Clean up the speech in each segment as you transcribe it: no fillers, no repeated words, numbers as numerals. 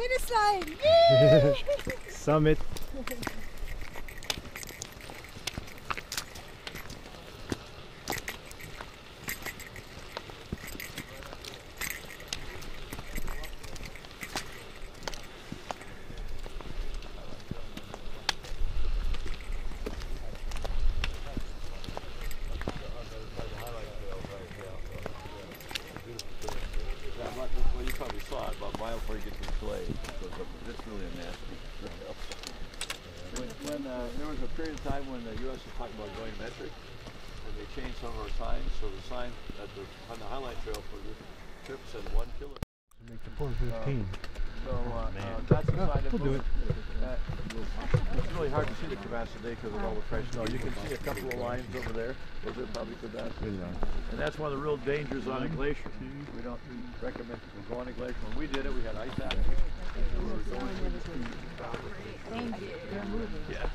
Finish line! Yay! Summit. Well, you probably saw it about a mile before you get to the clay. It's really a nasty trail. When there was a period of time when the U.S. was talking about going metric, when they changed some of our signs, so the sign on the Highline Trail for the trip said 1 kilometer. Make the 415. That's a sign that we'll do it. It's really hard to see the crevasse today because of all the fresh snow. You can see a couple of lines over there. Those are probably crevasses. And that's one of the real dangers on a glacier. We don't recommend people go on a glacier. When we did it, we had ice axes. Thank you. They're moving. Yeah.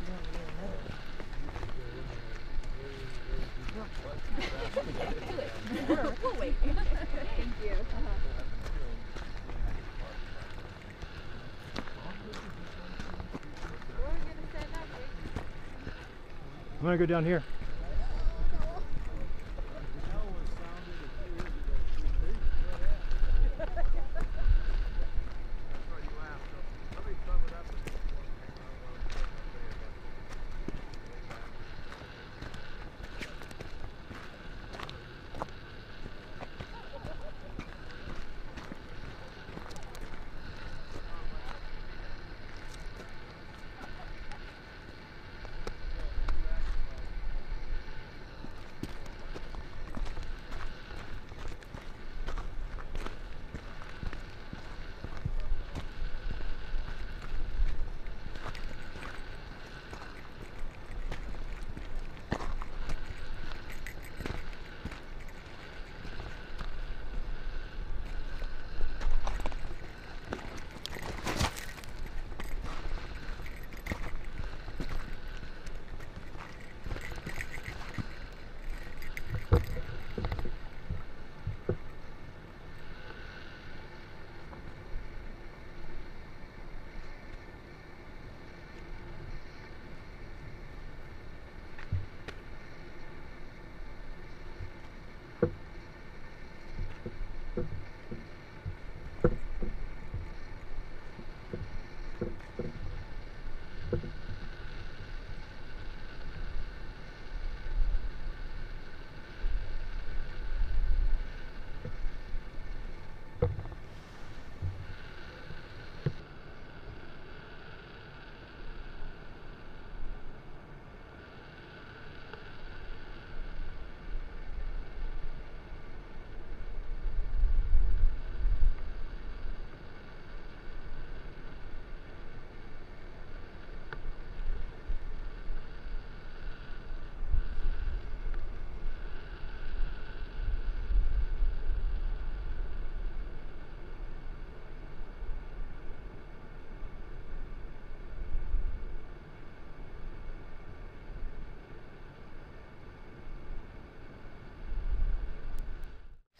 We'll wait. Thank you. I'm gonna go down here.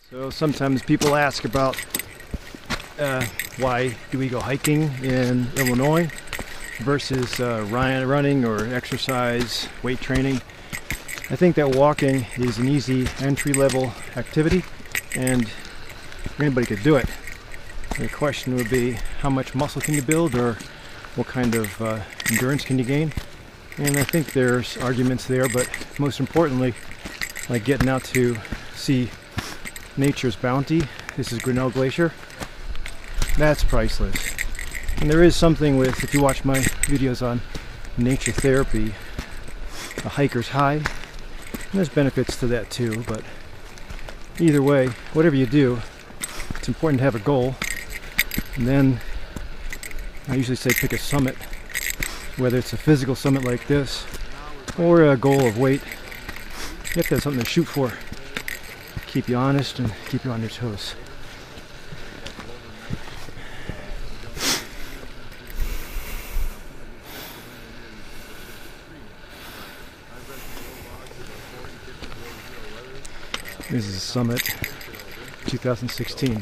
So sometimes people ask about why do we go hiking in Illinois versus running or exercise, weight training. I think that walking is an easy entry-level activity and anybody could do it. The question would be how much muscle can you build or what kind of endurance can you gain? And I think there's arguments there, but most importantly, like getting out to see nature's bounty. This is Grinnell Glacier. That's priceless. And there is something with, if you watch my videos on nature therapy, a hiker's high. And there's benefits to that too, but either way, whatever you do, it's important to have a goal. And then I usually say pick a summit, whether it's a physical summit like this or a goal of weight. You have to have something to shoot for. Keep you honest and keep you on your toes. This is Summit 2016.